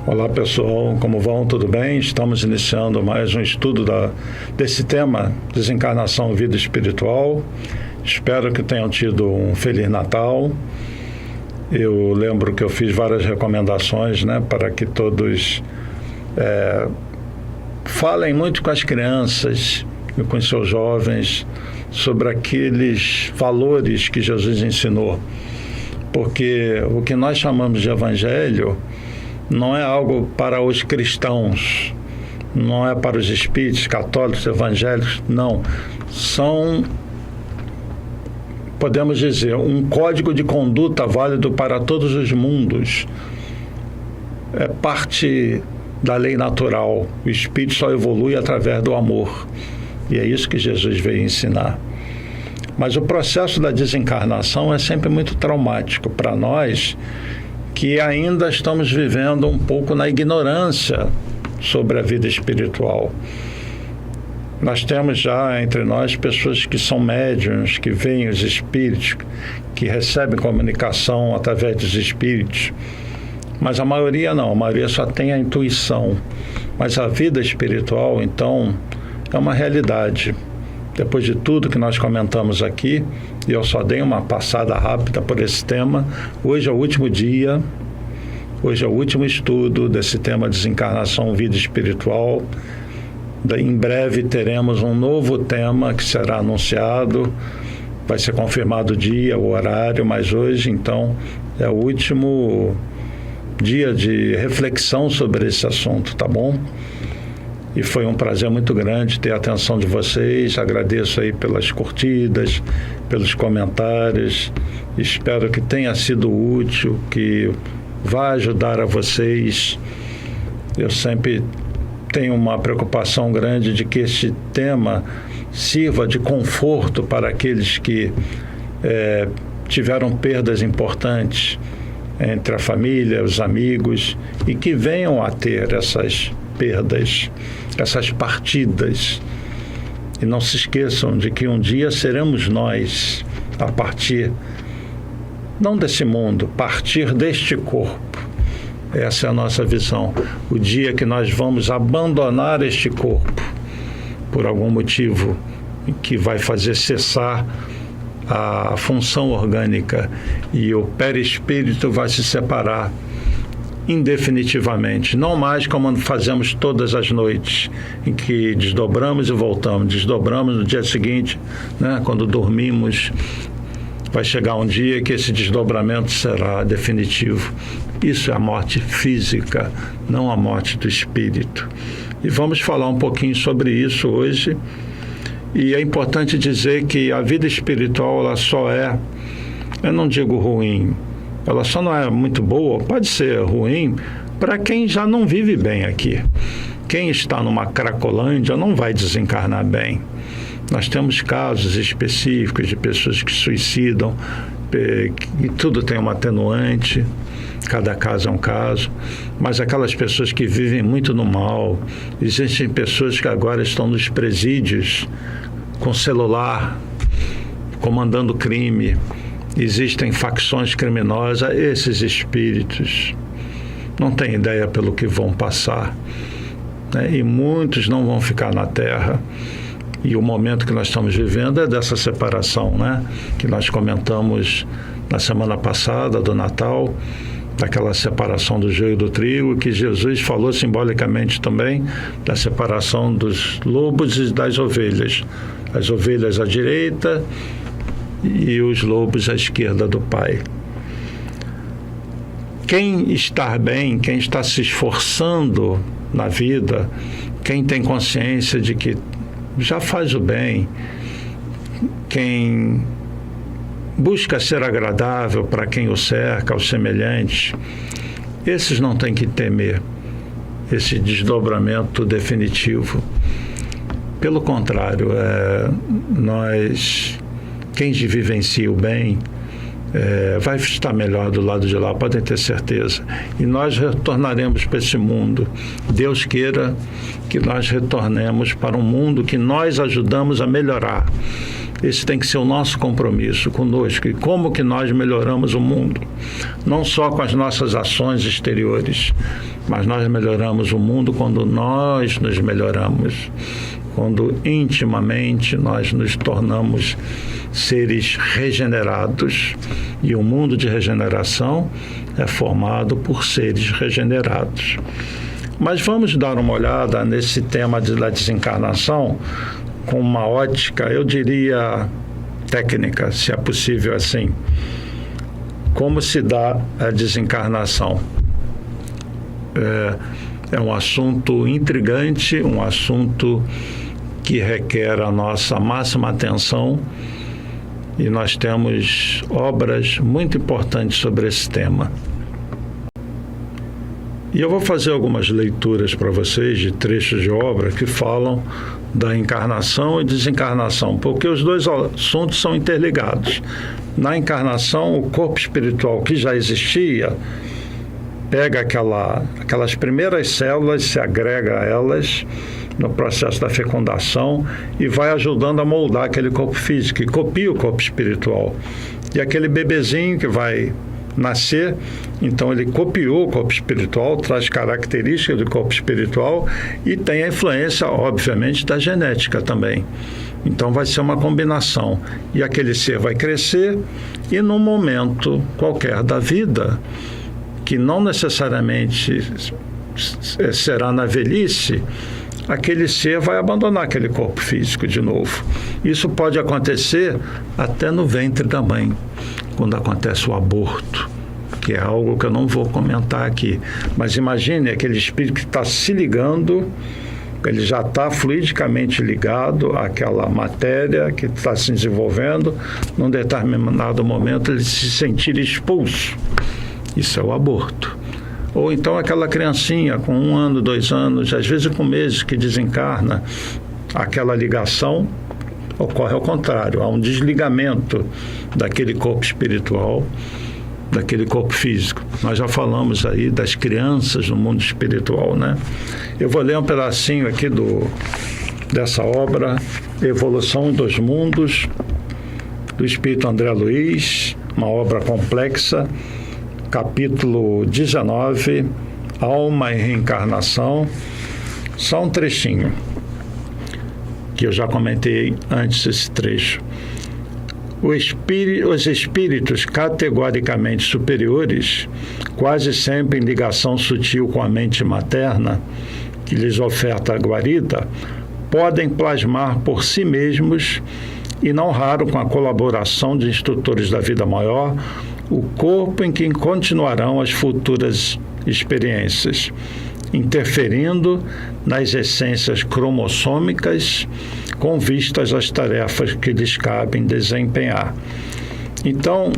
Olá pessoal, como vão? Tudo bem? Estamos iniciando mais um estudo desse tema, desencarnação, vida espiritual. Espero que tenham tido um Feliz Natal. Eu lembro que eu fiz várias recomendações, para que todos falem muito com as crianças e com os seus jovens sobre aqueles valores que Jesus ensinou. Porque o que nós chamamos de evangelho não é algo para os cristãos, não é para os espíritos, católicos, evangélicos, não. São, podemos dizer, um código de conduta válido para todos os mundos. É parte da lei natural. O espírito só evolui através do amor. E é isso que Jesus veio ensinar. Mas o processo da desencarnação é sempre muito traumático para nós, que ainda estamos vivendo um pouco na ignorância sobre a vida espiritual. Nós temos já entre nós pessoas que são médiuns, que veem os espíritos, que recebem comunicação através dos espíritos, mas a maioria não, a maioria só tem a intuição. Mas a vida espiritual, então, é uma realidade. Depois de tudo que nós comentamos aqui, e eu só dei uma passada rápida por esse tema, hoje é o último dia, hoje é o último estudo desse tema desencarnação, vida espiritual. Em breve teremos um novo tema que será anunciado, vai ser confirmado o dia, o horário, mas hoje, então, é o último dia de reflexão sobre esse assunto, tá bom? E foi um prazer muito grande ter a atenção de vocês. Agradeço aí pelas curtidas, pelos comentários. Espero que tenha sido útil, que vai ajudar a vocês. Eu sempre tenho uma preocupação grande de que este tema sirva de conforto para aqueles que tiveram perdas importantes entre a família, os amigos, e que venham a ter essas perdas, essas partidas. E não se esqueçam de que um dia seremos nós a partir, não desse mundo, partir deste corpo. Essa é a nossa visão. O dia que nós vamos abandonar este corpo, por algum motivo que vai fazer cessar a função orgânica e o perispírito vai se separar indefinitivamente, não mais como fazemos todas as noites, em que desdobramos e voltamos, desdobramos no dia seguinte, quando dormimos. Vai chegar um dia que esse desdobramento será definitivo. Isso é a morte física, não a morte do espírito. E vamos falar um pouquinho sobre isso hoje. E é importante dizer que a vida espiritual, ela só eu não digo ruim, ela só não é muito boa, pode ser ruim para quem já não vive bem aqui. Quem está numa Cracolândia não vai desencarnar bem. Nós temos casos específicos de pessoas que suicidam, e tudo tem uma atenuante, cada caso é um caso, mas aquelas pessoas que vivem muito no mal, existem pessoas que agora estão nos presídios com celular, comandando crime, existem facções criminosas. Esses espíritos não têm ideia pelo que vão passar, e muitos não vão ficar na Terra. E o momento que nós estamos vivendo é dessa separação, que nós comentamos na semana passada do Natal, daquela separação do joio e do trigo, que Jesus falou simbolicamente também da separação dos lobos e das ovelhas. As ovelhas à direita e os lobos à esquerda do Pai. Quem está bem, quem está se esforçando na vida, quem tem consciência de que já faz o bem, quem busca ser agradável para quem o cerca, aos semelhantes, esses não têm que temer esse desdobramento definitivo. Pelo contrário, quem vivencia o bem, vai estar melhor do lado de lá, podem ter certeza. E nós retornaremos para esse mundo. Deus queira que nós retornemos para um mundo que nós ajudamos a melhorar. Esse tem que ser o nosso compromisso conosco. E como que nós melhoramos o mundo? Não só com as nossas ações exteriores, mas nós melhoramos o mundo quando nós nos melhoramos. Quando intimamente nós nos tornamos seres regenerados. E o mundo de regeneração é formado por seres regenerados. Mas vamos dar uma olhada nesse tema da desencarnação com uma ótica, eu diria, técnica, se é possível assim. Como se dá a desencarnação? É um assunto intrigante, um assunto que requer a nossa máxima atenção, e nós temos obras muito importantes sobre esse tema. E eu vou fazer algumas leituras para vocês de trechos de obra que falam da encarnação e desencarnação, porque os dois assuntos são interligados. Na encarnação, o corpo espiritual que já existia pega aquelas primeiras células, se agrega a elas no processo da fecundação e vai ajudando a moldar aquele corpo físico, e copia o corpo espiritual. E aquele bebezinho que vai nascer, então ele copiou o corpo espiritual, traz características do corpo espiritual e tem a influência, obviamente, da genética também. Então vai ser uma combinação. E aquele ser vai crescer e num momento qualquer da vida, que não necessariamente será na velhice, aquele ser vai abandonar aquele corpo físico de novo. Isso pode acontecer até no ventre da mãe, quando acontece o aborto, que é algo que eu não vou comentar aqui. Mas imagine aquele espírito que está se ligando, ele já está fluidicamente ligado àquela matéria que está se desenvolvendo, num determinado momento ele se sentir expulso. Isso é o aborto. Ou então aquela criancinha com 1 ano, 2 anos, às vezes com meses, que desencarna, aquela ligação ocorre ao contrário, há um desligamento daquele corpo espiritual, daquele corpo físico. Nós já falamos aí das crianças no mundo espiritual, né? Eu vou ler um pedacinho aqui dessa obra, Evolução dos Mundos, do Espírito André Luiz, uma obra complexa, capítulo 19, Alma e Reencarnação. Só um trechinho, que eu já comentei antes esse trecho. Os espíritos categoricamente superiores, quase sempre em ligação sutil com a mente materna, que lhes oferta a guarida, podem plasmar por si mesmos, e não raro com a colaboração de instrutores da vida maior, o corpo em que continuarão as futuras experiências, interferindo nas essências cromossômicas com vistas às tarefas que lhes cabem desempenhar. Então,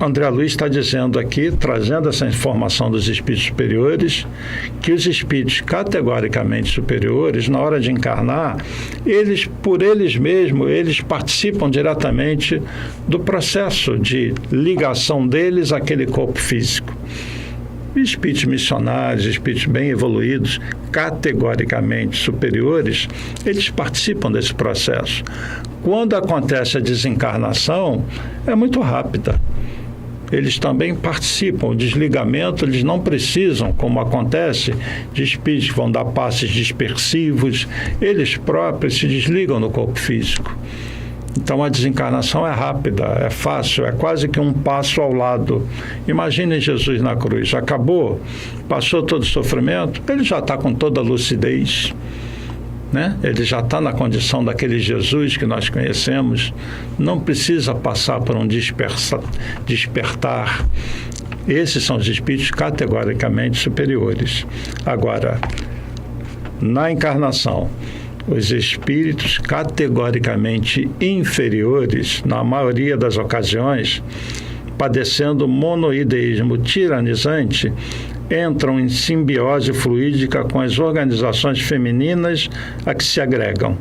André Luiz está dizendo aqui, trazendo essa informação dos espíritos superiores, que os espíritos categoricamente superiores, na hora de encarnar, por eles mesmos, eles participam diretamente do processo de ligação deles àquele corpo físico. Espíritos missionários, espíritos bem evoluídos, categoricamente superiores, eles participam desse processo. Quando acontece a desencarnação, é muito rápida. Eles também participam. O desligamento, eles não precisam, como acontece, de espíritos que vão dar passes dispersivos. Eles próprios se desligam no corpo físico. Então a desencarnação é rápida, é fácil, é quase que um passo ao lado. Imaginem Jesus na cruz, acabou, passou todo o sofrimento, ele já está com toda a lucidez, né? Ele já está na condição daquele Jesus que nós conhecemos, não precisa passar por um despertar. Esses são os espíritos categoricamente superiores. Agora, na encarnação, os espíritos categoricamente inferiores, na maioria das ocasiões, padecendo monoideísmo tiranizante, entram em simbiose fluídica com as organizações femininas a que se agregam.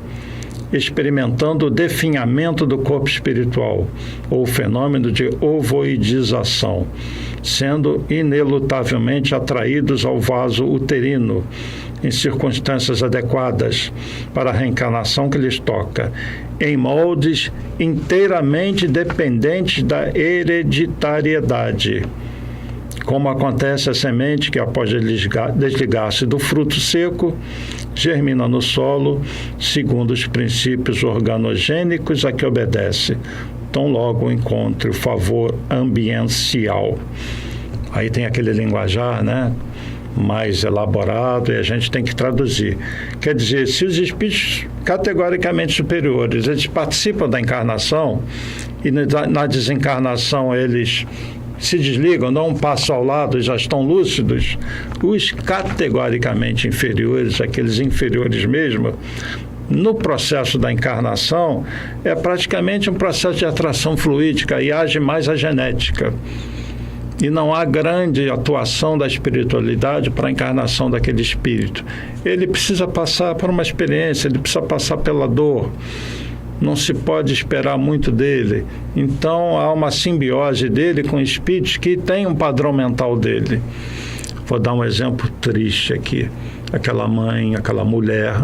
experimentando o definhamento do corpo espiritual, ou o fenômeno de ovoidização, sendo inelutavelmente atraídos ao vaso uterino, em circunstâncias adequadas para a reencarnação que lhes toca, em moldes inteiramente dependentes da hereditariedade. Como acontece a semente que, após desligar-se do fruto seco, germina no solo, segundo os princípios organogênicos a que obedece, tão logo encontre o favor ambiencial. Aí tem aquele linguajar, né, mais elaborado, e a gente tem que traduzir. Quer dizer, se os espíritos categoricamente superiores, eles participam da encarnação, e na desencarnação eles se desligam, dão um passo ao lado e já estão lúcidos, os categoricamente inferiores, aqueles inferiores mesmo, no processo da encarnação, é praticamente um processo de atração fluídica e age mais a genética. E não há grande atuação da espiritualidade para a encarnação daquele espírito. Ele precisa passar por uma experiência, ele precisa passar pela dor. Não se pode esperar muito dele. Então, há uma simbiose dele com espíritos que têm um padrão mental dele. Vou dar um exemplo triste aqui. Aquela mãe, aquela mulher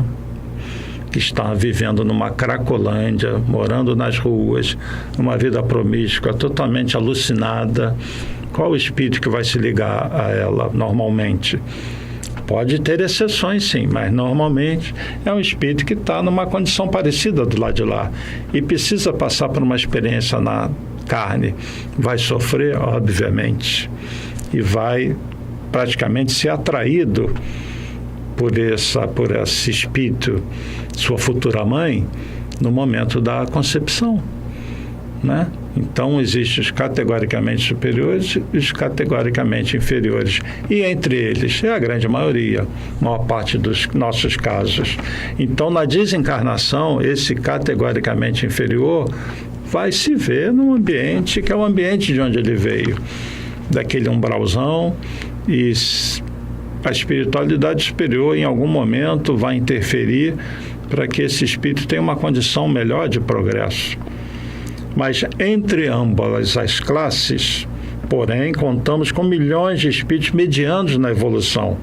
que está vivendo numa Cracolândia, morando nas ruas, numa vida promíscua, totalmente alucinada. Qual o espírito que vai se ligar a ela normalmente? Pode ter exceções, sim, mas normalmente é um espírito que está numa condição parecida do lado de lá e precisa passar por uma experiência na carne. Vai sofrer, obviamente, e vai praticamente ser atraído por esse espírito, sua futura mãe, no momento da concepção, né? Então, existem os categoricamente superiores e os categoricamente inferiores. E entre eles, é a grande maioria, a maior parte dos nossos casos. Então, na desencarnação, esse categoricamente inferior vai se ver num ambiente que é o ambiente de onde ele veio, daquele umbralzão, e a espiritualidade superior, em algum momento, vai interferir para que esse espírito tenha uma condição melhor de progresso. Mas entre ambas as classes, porém, contamos com milhões de espíritos medianos na evolução,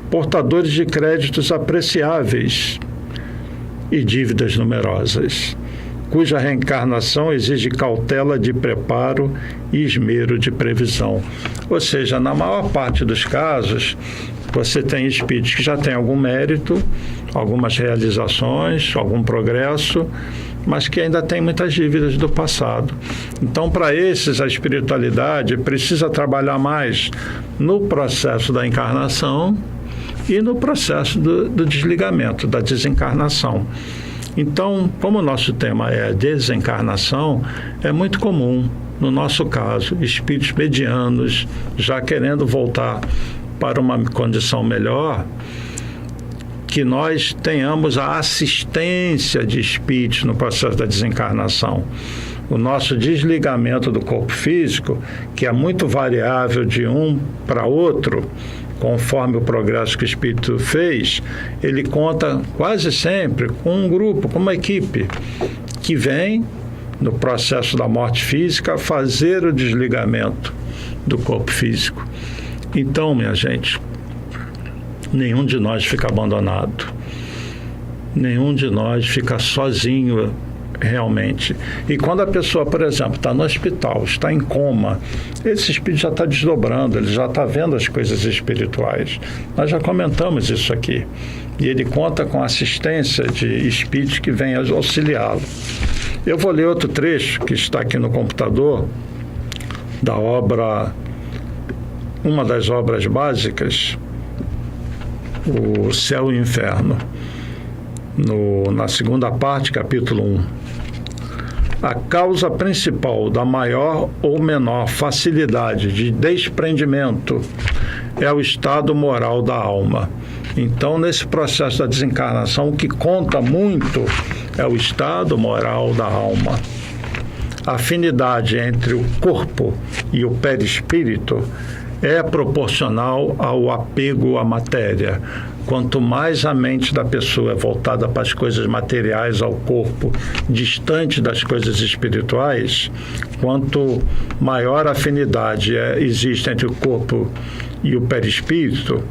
portadores de créditos apreciáveis e dívidas numerosas, cuja reencarnação exige cautela de preparo e esmero de previsão. Ou seja, na maior parte dos casos, você tem espíritos que já têm algum mérito, algumas realizações, algum progresso, mas que ainda tem muitas dívidas do passado. Então, para esses, a espiritualidade precisa trabalhar mais no processo da encarnação e no processo do desligamento, da desencarnação. Então, como o nosso tema é desencarnação, é muito comum, no nosso caso, espíritos medianos já querendo voltar para uma condição melhor, que nós tenhamos a assistência de espíritos no processo da desencarnação. O nosso desligamento do corpo físico, que é muito variável de um para outro, conforme o progresso que o espírito fez, ele conta quase sempre com um grupo, com uma equipe, que vem, no processo da morte física, fazer o desligamento do corpo físico. Então, minha gente, nenhum de nós fica abandonado. Nenhum de nós fica sozinho realmente. E quando a pessoa, por exemplo, está no hospital, está em coma, esse espírito já está desdobrando, ele já está vendo as coisas espirituais. Nós já comentamos isso aqui. E ele conta com a assistência de espíritos que vêm auxiliá-lo. Eu vou ler outro trecho que está aqui no computador, da obra, uma das obras básicas, O Céu e o Inferno, na segunda parte, capítulo 1. A causa principal da maior ou menor facilidade de desprendimento é o estado moral da alma. Então, nesse processo da desencarnação, o que conta muito é o estado moral da alma. A afinidade entre o corpo e o perispírito é proporcional ao apego à matéria. Quanto mais a mente da pessoa é voltada para as coisas materiais, ao corpo, distante das coisas espirituais, quanto maior afinidade existe entre o corpo e o perispírito,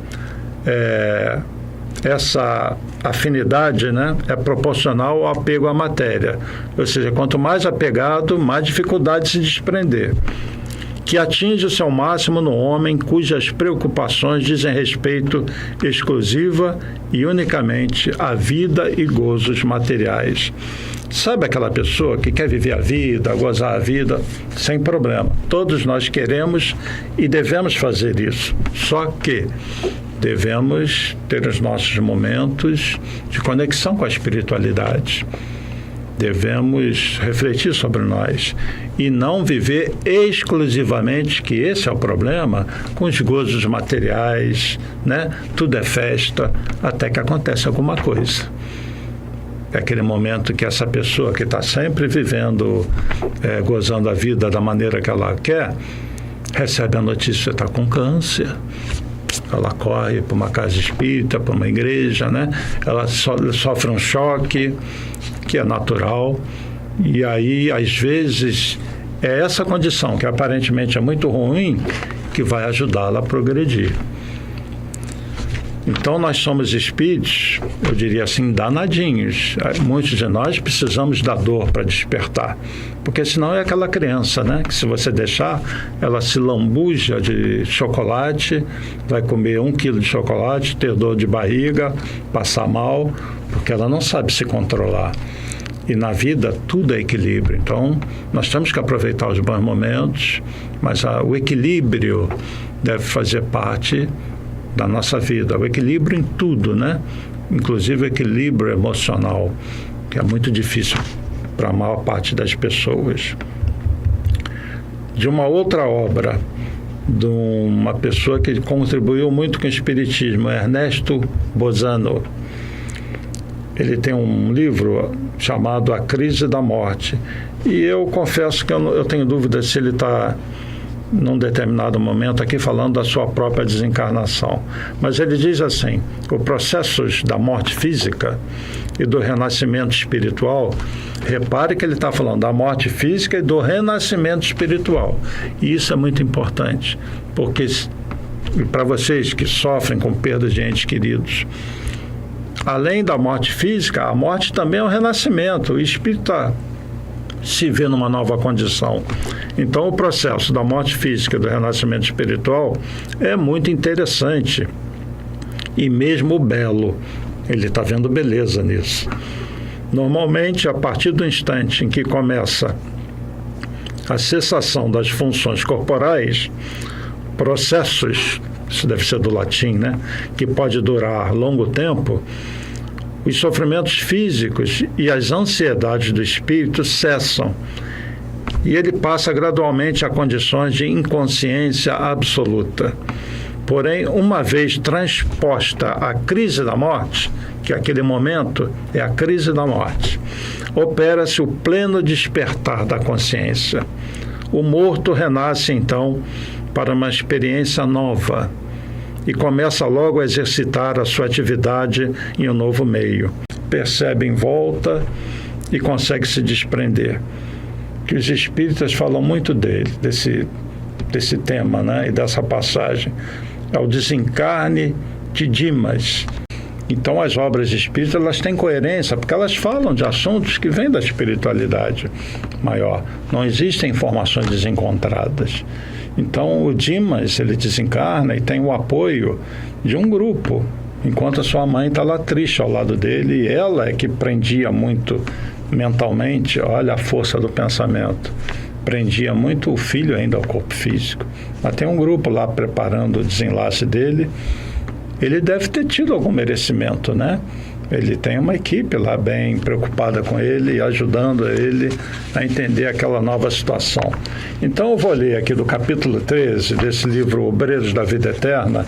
essa afinidade, né, é proporcional ao apego à matéria. Ou seja, quanto mais apegado, mais dificuldade de se desprender, que atinge o seu máximo no homem cujas preocupações dizem respeito exclusiva e unicamente à vida e gozos materiais. Sabe aquela pessoa que quer viver a vida, gozar a vida, sem problema. Todos nós queremos e devemos fazer isso. Só que devemos ter os nossos momentos de conexão com a espiritualidade. Devemos refletir sobre nós e não viver exclusivamente, que esse é o problema, com os gozos materiais, né? Tudo é festa, até que acontece alguma coisa. É aquele momento que essa pessoa que está sempre vivendo, gozando a vida da maneira que ela quer, recebe a notícia que está com câncer. Ela corre para uma casa espírita, para uma igreja, né? Ela sofre um choque, que é natural, e aí, às vezes, é essa condição, que aparentemente é muito ruim, que vai ajudá-la a progredir. Então, nós somos espíritos, eu diria assim, danadinhos. Muitos de nós precisamos da dor para despertar, porque senão é aquela criança, né? Que se você deixar, ela se lambuja de chocolate, vai comer 1 quilo de chocolate, ter dor de barriga, passar mal, porque ela não sabe se controlar. E na vida tudo é equilíbrio. Então, nós temos que aproveitar os bons momentos, mas o equilíbrio deve fazer parte da nossa vida. O equilíbrio em tudo, né? Inclusive o equilíbrio emocional, que é muito difícil para a maior parte das pessoas. De uma outra obra, de uma pessoa que contribuiu muito com o espiritismo, Ernesto Bozano. Ele tem um livro chamado A Crise da Morte. E eu confesso que eu tenho dúvida se ele está, num determinado momento, aqui falando da sua própria desencarnação. Mas ele diz assim: o processo da morte física e do renascimento espiritual, repare que ele está falando da morte física e do renascimento espiritual. E isso é muito importante, porque para vocês que sofrem com perdas de entes queridos, além da morte física, a morte também é um renascimento. O espírito se vê numa nova condição. Então, o processo da morte física e do renascimento espiritual é muito interessante e mesmo belo. Ele está vendo beleza nisso. Normalmente, a partir do instante em que começa a cessação das funções corporais, processos, isso deve ser do latim, né? Que pode durar longo tempo, os sofrimentos físicos e as ansiedades do espírito cessam e ele passa gradualmente a condições de inconsciência absoluta. Porém, uma vez transposta a crise da morte, que aquele momento é a crise da morte, opera-se o pleno despertar da consciência. O morto renasce, então, para uma experiência nova e começa logo a exercitar a sua atividade em um novo meio. Percebe em volta e consegue se desprender. Que os espíritas falam muito desse tema, né? E dessa passagem. É o desencarne de Dimas. Então, as obras espíritas, elas têm coerência, porque elas falam de assuntos que vêm da espiritualidade maior. Não existem informações desencontradas. Então, o Dimas, ele desencarna e tem o apoio de um grupo, enquanto a sua mãe está lá triste ao lado dele, e ela é que prendia muito mentalmente, olha a força do pensamento, prendia muito o filho ainda ao corpo físico. Mas tem um grupo lá preparando o desenlace dele. Ele deve ter tido algum merecimento, né? Ele tem uma equipe lá bem preocupada com ele, ajudando ele a entender aquela nova situação. Então eu vou ler aqui do capítulo 13 desse livro Obreiros da Vida Eterna,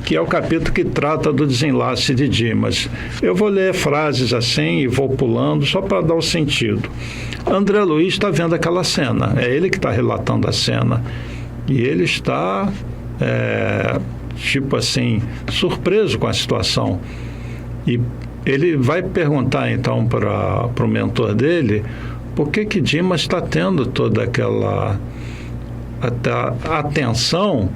que é o capítulo que trata do desenlace de Dimas. Eu vou ler frases assim e vou pulando só para dar o sentido. André Luiz está vendo aquela cena, é ele que está relatando a cena. E ele está tipo assim, surpreso com a situação. E ele vai perguntar então para o mentor dele por que Dimas está tendo toda aquela atenção.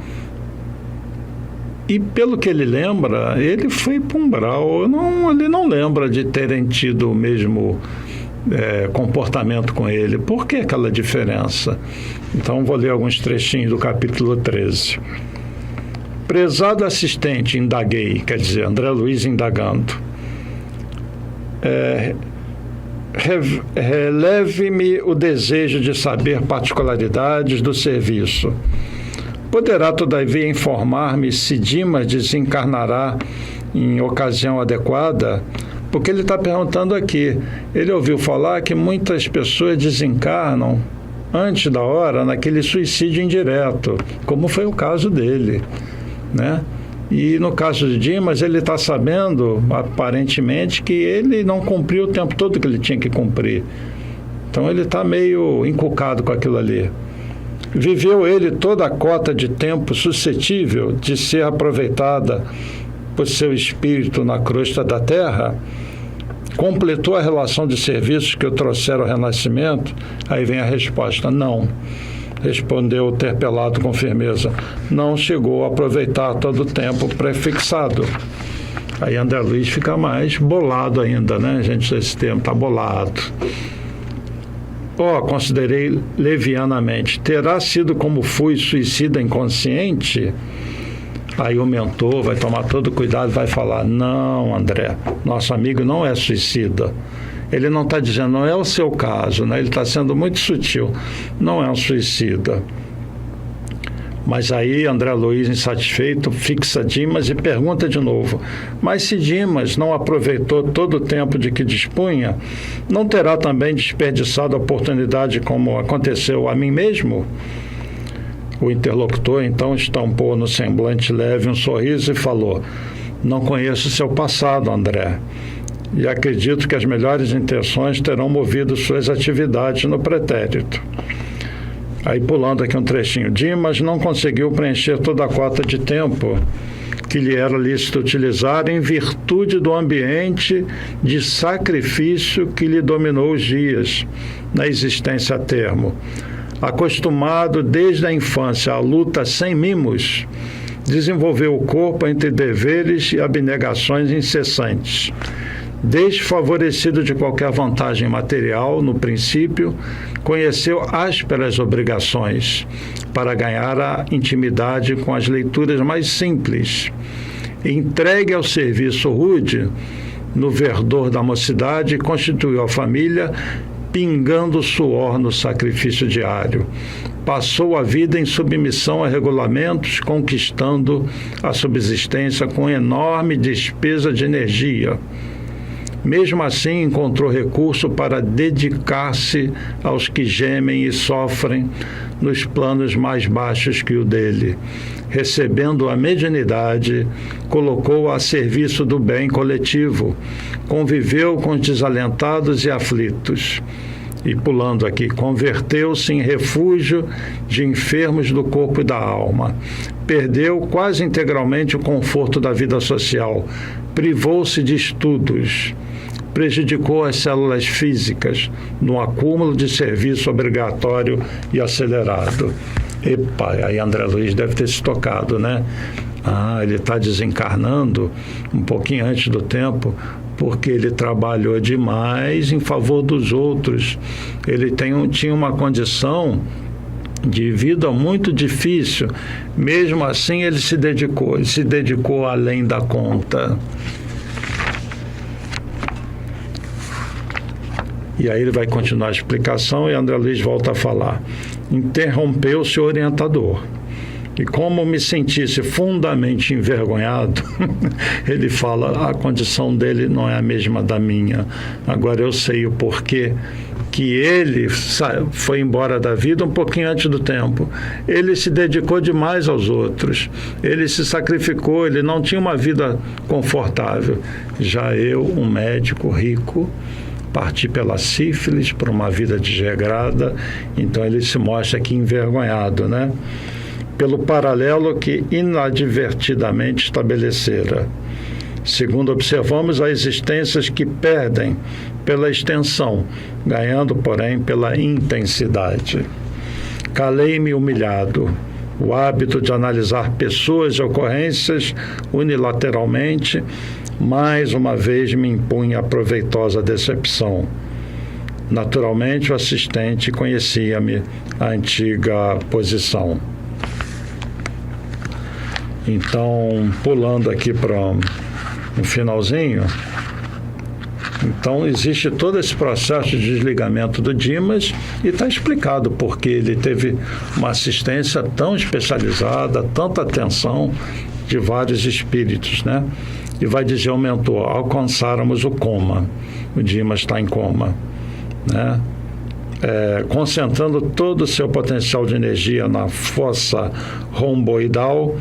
E pelo que ele lembra, ele foi para um umbral. Ele não lembra de terem tido o mesmo comportamento com ele. Por que aquela diferença? Então vou ler alguns trechinhos do capítulo 13. Prezado assistente, indaguei, quer dizer, André Luiz indagando. Releve-me o desejo de saber particularidades do serviço. Poderá, todavia, informar-me se Dimas desencarnará em ocasião adequada? Porque ele está perguntando aqui. Ele ouviu falar que muitas pessoas desencarnam antes da hora naquele suicídio indireto, como foi o caso dele, né? E no caso de Dimas, ele está sabendo, aparentemente, que ele não cumpriu o tempo todo que ele tinha que cumprir. Então ele está meio encucado com aquilo ali. Viveu ele toda a cota de tempo suscetível de ser aproveitada por seu espírito na crosta da terra? Completou a relação de serviços que o trouxeram ao renascimento? Aí vem a resposta: não. Respondeu o interpelado com firmeza. Não chegou a aproveitar todo o tempo prefixado. Aí André Luiz fica mais bolado ainda, né, gente? Esse termo está bolado. Considerei levianamente. Terá sido como fui suicida inconsciente? Aí o mentor vai tomar todo cuidado e vai falar: não, André, nosso amigo não é suicida. Ele não está dizendo, não é o seu caso, né? Ele está sendo muito sutil. Não é um suicida. Mas aí André Luiz, insatisfeito, fixa Dimas e pergunta de novo: mas se Dimas não aproveitou todo o tempo de que dispunha, não terá também desperdiçado a oportunidade como aconteceu a mim mesmo? O interlocutor então estampou no semblante leve um sorriso e falou: não conheço seu passado, André, e acredito que as melhores intenções terão movido suas atividades no pretérito. Aí, pulando aqui um trechinho, Dimas não conseguiu preencher toda a cota de tempo que lhe era lícito utilizar em virtude do ambiente de sacrifício que lhe dominou os dias na existência a termo. Acostumado desde a infância à luta sem mimos, desenvolveu o corpo entre deveres e abnegações incessantes. Desfavorecido de qualquer vantagem material, no princípio, conheceu ásperas obrigações para ganhar a intimidade com as leituras mais simples. Entregue ao serviço rude, no verdor da mocidade, constituiu a família, pingando suor no sacrifício diário. Passou a vida em submissão a regulamentos, conquistando a subsistência com enorme despesa de energia. Mesmo assim, encontrou recurso para dedicar-se aos que gemem e sofrem nos planos mais baixos que o dele. Recebendo a medianidade, colocou a serviço do bem coletivo, conviveu com os desalentados e aflitos. E pulando aqui, converteu-se em refúgio de enfermos do corpo e da alma. Perdeu quase integralmente o conforto da vida social, privou-se de estudos, prejudicou as células físicas no acúmulo de serviço obrigatório e acelerado. Epa, aí André Luiz deve ter se tocado, né? Ele está desencarnando um pouquinho antes do tempo, porque ele trabalhou demais em favor dos outros. Ele tinha uma condição de vida muito difícil. Mesmo assim, ele se dedicou além da conta. E aí ele vai continuar a explicação e André Luiz volta a falar. Interrompeu-se o orientador. E como me sentisse fundamente envergonhado, ele fala: a condição dele não é a mesma da minha. Agora eu sei o porquê que ele foi embora da vida um pouquinho antes do tempo. Ele se dedicou demais aos outros. Ele se sacrificou, ele não tinha uma vida confortável. Já eu, um médico rico, parti pela sífilis, por uma vida desregrada, então ele se mostra aqui envergonhado, né? pelo paralelo que inadvertidamente estabelecera. Segundo observamos, há existências que perdem pela extensão, ganhando, porém, pela intensidade. Calei-me humilhado. O hábito de analisar pessoas e ocorrências unilateralmente, mais uma vez me impunha a proveitosa decepção. Naturalmente, o assistente conhecia-me a antiga posição. Então, pulando aqui para no finalzinho, então existe todo esse processo de desligamento do Dimas e está explicado porque ele teve uma assistência tão especializada, tanta atenção de vários espíritos, né? E vai dizer ao mentor, alcançáramos o coma, o Dimas está em coma, né? Concentrando todo o seu potencial de energia na fossa romboidal,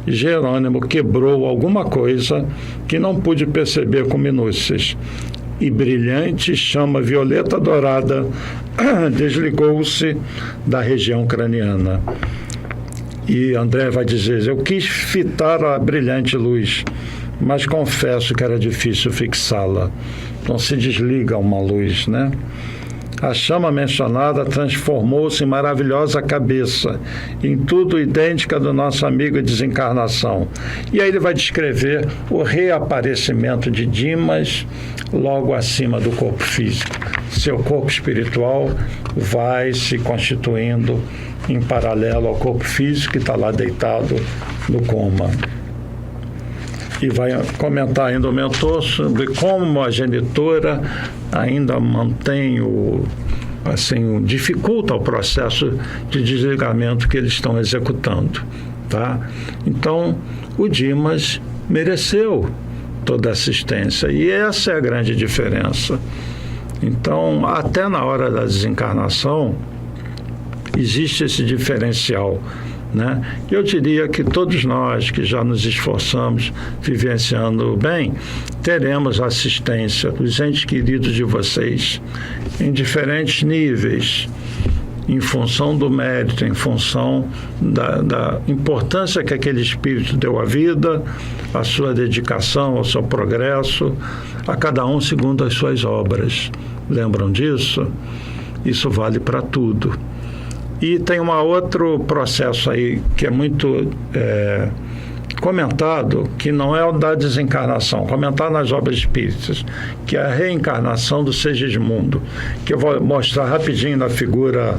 Jerônimo quebrou alguma coisa que não pude perceber com minúcias, e brilhante chama violeta dourada desligou-se da região craniana. E André vai dizer, eu quis fitar a brilhante luz, mas confesso que era difícil fixá-la. Então se desliga uma luz, né? A chama mencionada transformou-se em maravilhosa cabeça, em tudo idêntica do nosso amigo desencarnação. E aí ele vai descrever o reaparecimento de Dimas logo acima do corpo físico. Seu corpo espiritual vai se constituindo em paralelo ao corpo físico que está lá deitado no coma. E vai comentar ainda o mentor sobre como a genitora ainda mantém dificulta o processo de desligamento que eles estão executando, tá? Então, o Dimas mereceu toda a assistência e essa é a grande diferença. Então, até na hora da desencarnação, existe esse diferencial, né? Eu diria que todos nós que já nos esforçamos vivenciando bem, teremos assistência dos entes queridos de vocês em diferentes níveis, em função do mérito, em função da importância que aquele espírito deu à vida, a sua dedicação, ao seu progresso, a cada um segundo as suas obras. Lembram disso? Isso vale para tudo. E tem um outro processo aí que é muito comentado, que não é o da desencarnação, comentado nas obras espíritas, que é a reencarnação do Segismundo, que eu vou mostrar rapidinho na figura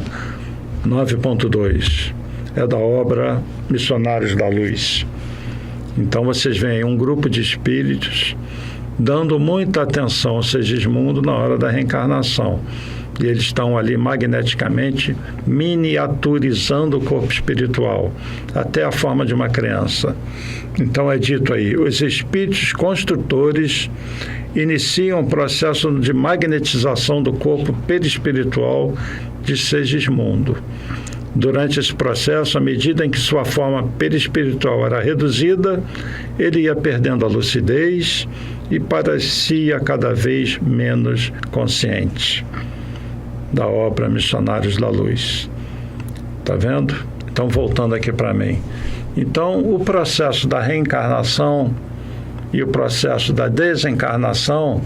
9.2. É da obra Missionários da Luz. Então vocês veem um grupo de espíritos dando muita atenção ao Segismundo na hora da reencarnação. E eles estão ali magneticamente miniaturizando o corpo espiritual, até a forma de uma criança. Então é dito aí, os espíritos construtores iniciam o processo de magnetização do corpo perispiritual de Segismundo. Durante esse processo, à medida em que sua forma perispiritual era reduzida, ele ia perdendo a lucidez e parecia cada vez menos consciente. Da obra Missionários da Luz. Tá vendo? Então, voltando aqui para mim. Então, o processo da reencarnação e o processo da desencarnação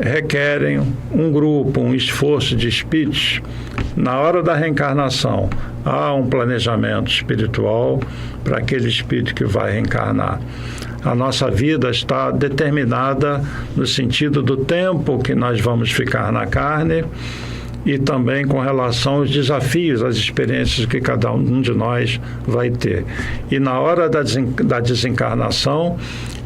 requerem um grupo, um esforço de espíritos. Na hora da reencarnação, há um planejamento espiritual para aquele espírito que vai reencarnar. A nossa vida está determinada no sentido do tempo que nós vamos ficar na carne e também com relação aos desafios, às experiências que cada um de nós vai ter. E na hora da desencarnação,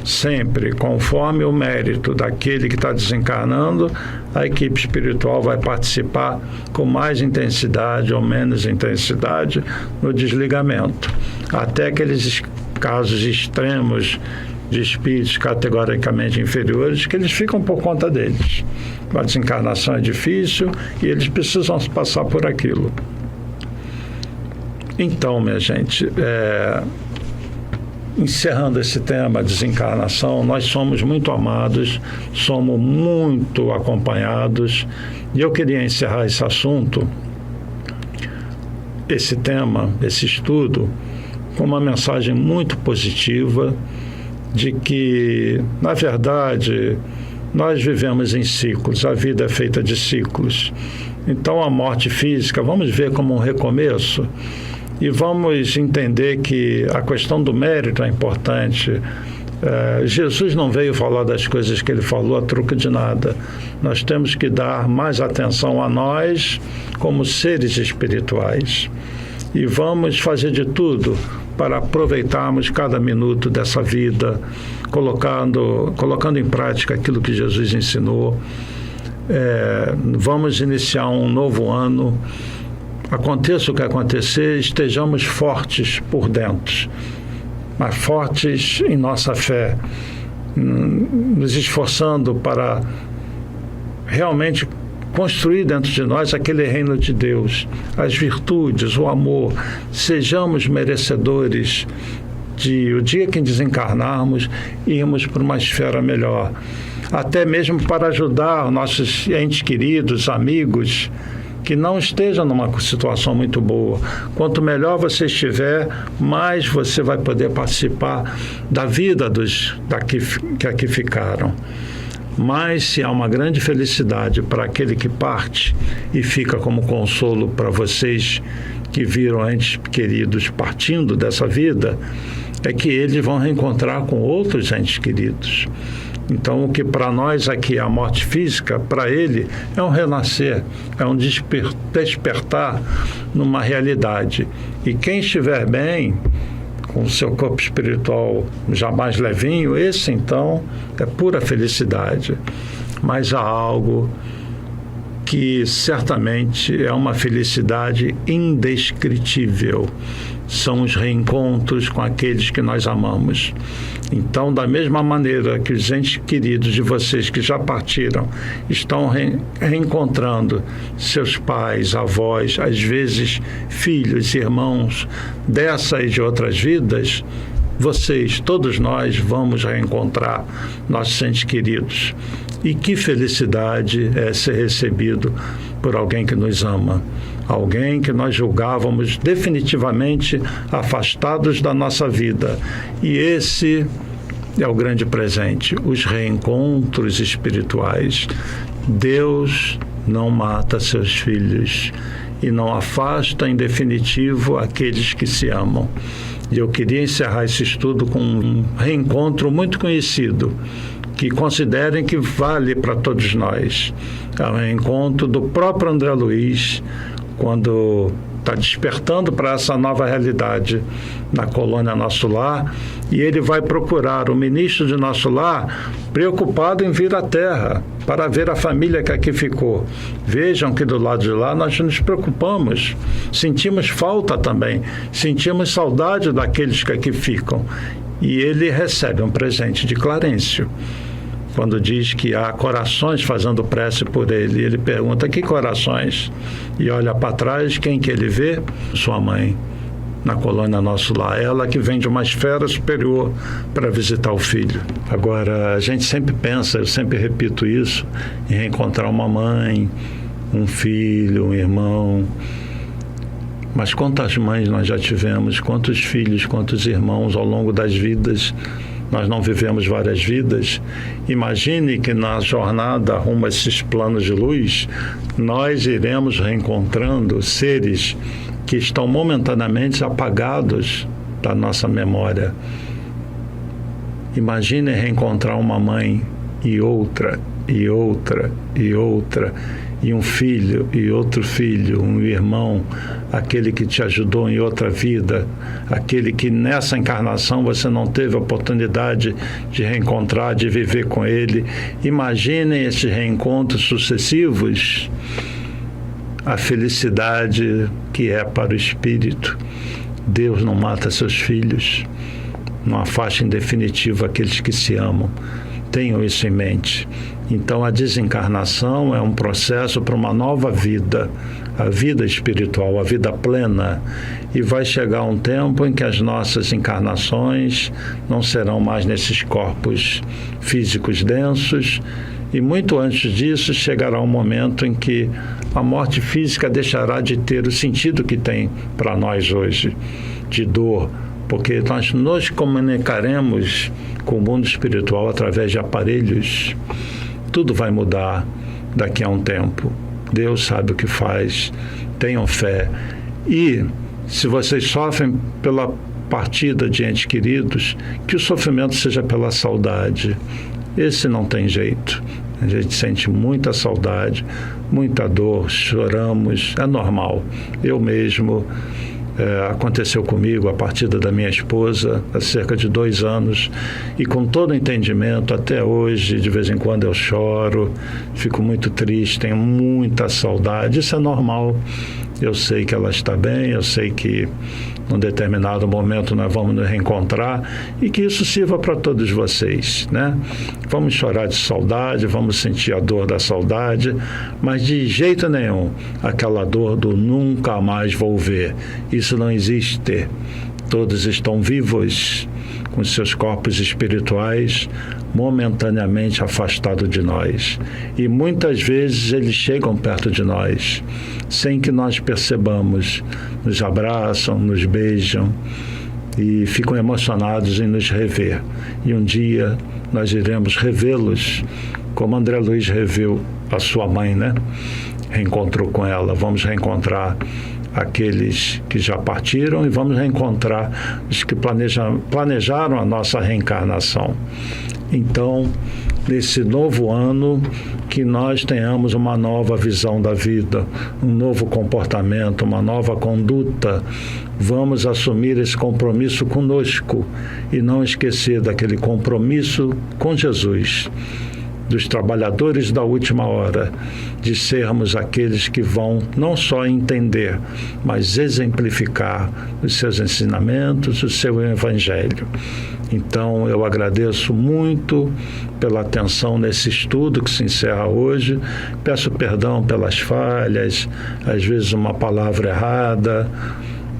sempre conforme o mérito daquele que está desencarnando, a equipe espiritual vai participar com mais intensidade ou menos intensidade no desligamento, até aqueles casos extremos de espíritos categoricamente inferiores, que eles ficam por conta deles. A desencarnação é difícil e eles precisam passar por aquilo. Então, minha gente, encerrando esse tema, desencarnação, nós somos muito amados, somos muito acompanhados, e eu queria encerrar esse assunto, esse tema, esse estudo, com uma mensagem muito positiva de que, na verdade, nós vivemos em ciclos, a vida é feita de ciclos. Então, a morte física, vamos ver como um recomeço e vamos entender que a questão do mérito é importante. Jesus não veio falar das coisas que ele falou a troco de nada. Nós temos que dar mais atenção a nós como seres espirituais. E vamos fazer de tudo para aproveitarmos cada minuto dessa vida, colocando em prática aquilo que Jesus ensinou. Vamos iniciar um novo ano. Aconteça o que acontecer, estejamos fortes por dentro, mas fortes em nossa fé, nos esforçando para realmente construir dentro de nós aquele reino de Deus, as virtudes, o amor. Sejamos merecedores de, o dia que desencarnarmos, irmos para uma esfera melhor, até mesmo para ajudar nossos entes queridos, amigos, que não estejam numa situação muito boa. Quanto melhor você estiver, mais você vai poder participar da vida que aqui ficaram. Mas se há uma grande felicidade para aquele que parte e fica como consolo para vocês que viram entes queridos partindo dessa vida, é que eles vão reencontrar com outros entes queridos. Então, o que para nós aqui é a morte física, para ele é um renascer, é um despertar numa realidade. E quem estiver bem, com o seu corpo espiritual já mais levinho, esse então é pura felicidade. Mas há algo que certamente é uma felicidade indescritível. São os reencontros com aqueles que nós amamos. Então, da mesma maneira que os entes queridos de vocês que já partiram estão reencontrando seus pais, avós, às vezes filhos, irmãos dessa e de outras vidas, vocês, todos nós, vamos reencontrar nossos entes queridos. E que felicidade é ser recebido por alguém que nos ama. Alguém que nós julgávamos definitivamente afastados da nossa vida. E esse é o grande presente, os reencontros espirituais. Deus não mata seus filhos e não afasta em definitivo aqueles que se amam. E eu queria encerrar esse estudo com um reencontro muito conhecido, que considerem que vale para todos nós. É o reencontro do próprio André Luiz, quando está despertando para essa nova realidade na colônia Nosso Lar, e ele vai procurar o ministro de Nosso Lar preocupado em vir à Terra para ver a família que aqui ficou. Vejam que do lado de lá nós nos preocupamos, sentimos falta também, sentimos saudade daqueles que aqui ficam. E ele recebe um presente de Clarencio. Quando diz que há corações fazendo prece por ele, ele pergunta: que corações? E olha para trás, quem que ele vê? Sua mãe, na colônia Nosso Lar. Ela que vem de uma esfera superior para visitar o filho. Agora, a gente sempre pensa, eu sempre repito isso, em reencontrar uma mãe, um filho, um irmão. Mas quantas mães nós já tivemos, quantos filhos, quantos irmãos ao longo das vidas. Nós não vivemos várias vidas. Imagine que na jornada rumo a esses planos de luz, nós iremos reencontrando seres que estão momentaneamente apagados da nossa memória. Imagine reencontrar uma mãe e outra, e outra, e outra, e um filho, e outro filho, um irmão, aquele que te ajudou em outra vida, aquele que nessa encarnação você não teve a oportunidade de reencontrar, de viver com ele. Imaginem esses reencontros sucessivos, a felicidade que é para o espírito. Deus não mata seus filhos, não afasta em definitivo aqueles que se amam. Tenham isso em mente. Então, a desencarnação é um processo para uma nova vida, a vida espiritual, a vida plena. E vai chegar um tempo em que as nossas encarnações não serão mais nesses corpos físicos densos. E muito antes disso, chegará um momento em que a morte física deixará de ter o sentido que tem para nós hoje, de dor, porque nós nos comunicaremos com o mundo espiritual através de aparelhos. Tudo vai mudar daqui a um tempo. Deus sabe o que faz. Tenham fé. E se vocês sofrem pela partida de entes queridos, que o sofrimento seja pela saudade. Esse não tem jeito. A gente sente muita saudade, muita dor, choramos, é normal. Eu mesmo, aconteceu comigo a partida da minha esposa há cerca de 2 anos, e com todo o entendimento, até hoje, de vez em quando eu choro, fico muito triste, tenho muita saudade. Isso é normal. Eu sei que ela está bem, eu sei que num determinado momento nós vamos nos reencontrar, e que isso sirva para todos vocês, né? Vamos chorar de saudade, vamos sentir a dor da saudade, mas de jeito nenhum aquela dor do nunca mais vou ver. Isso não existe. Todos estão vivos, com seus corpos espirituais momentaneamente afastados de nós. E muitas vezes eles chegam perto de nós, sem que nós percebamos. Nos abraçam, nos beijam e ficam emocionados em nos rever. E um dia nós iremos revê-los, como André Luiz reviu a sua mãe, né? Reencontrou com ela. Vamos reencontrar aqueles que já partiram e vamos reencontrar os que planejaram a nossa reencarnação. Então, nesse novo ano, que nós tenhamos uma nova visão da vida, um novo comportamento, uma nova conduta. Vamos assumir esse compromisso conosco e não esquecer daquele compromisso com Jesus, dos trabalhadores da última hora, de sermos aqueles que vão não só entender, mas exemplificar os seus ensinamentos, o seu evangelho. Então, eu agradeço muito pela atenção nesse estudo que se encerra hoje. Peço perdão pelas falhas, às vezes uma palavra errada,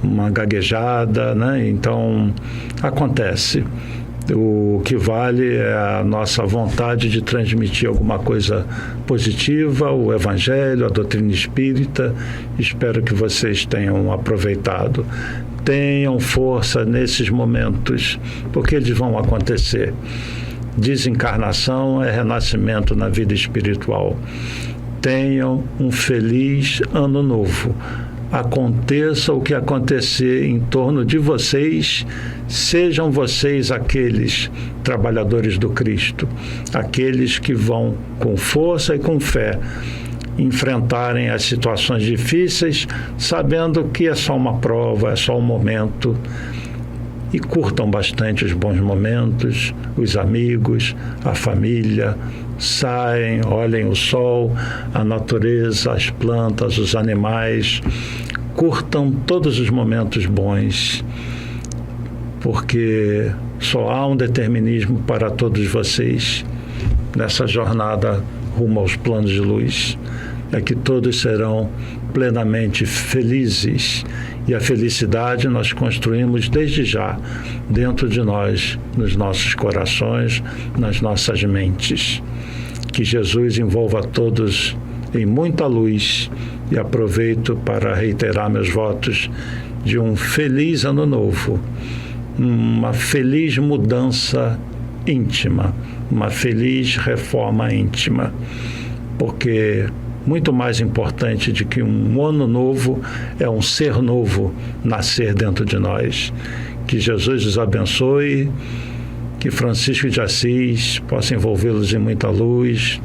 uma gaguejada, né? Então, acontece. O que vale é a nossa vontade de transmitir alguma coisa positiva, o Evangelho, a doutrina espírita. Espero que vocês tenham aproveitado. Tenham força nesses momentos, porque eles vão acontecer. Desencarnação é renascimento na vida espiritual. Tenham um feliz ano novo. Aconteça o que acontecer em torno de vocês, sejam vocês aqueles trabalhadores do Cristo, aqueles que vão com força e com fé enfrentarem as situações difíceis, sabendo que é só uma prova, é só um momento. E curtam bastante os bons momentos, os amigos, a família. Saem, olhem o sol, a natureza, as plantas, os animais. Curtam todos os momentos bons, porque só há um determinismo para todos vocês nessa jornada rumo aos planos de luz. É que todos serão plenamente felizes, e a felicidade nós construímos desde já dentro de nós, nos nossos corações, nas nossas mentes. Que Jesus envolva todos em muita luz, e aproveito para reiterar meus votos de um feliz ano novo, uma feliz mudança íntima, uma feliz reforma íntima, porque muito mais importante do que um ano novo é um ser novo nascer dentro de nós. Que Jesus os abençoe, que Francisco de Assis possa envolvê-los em muita luz,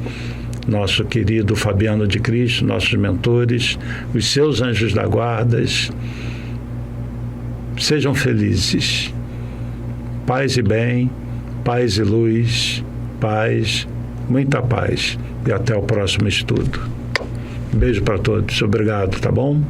nosso querido Fabiano de Cristo, nossos mentores, os seus anjos da guarda. Sejam felizes. Paz e bem, paz e luz, paz, muita paz. E até o próximo estudo. Beijo para todos. Obrigado, tá bom?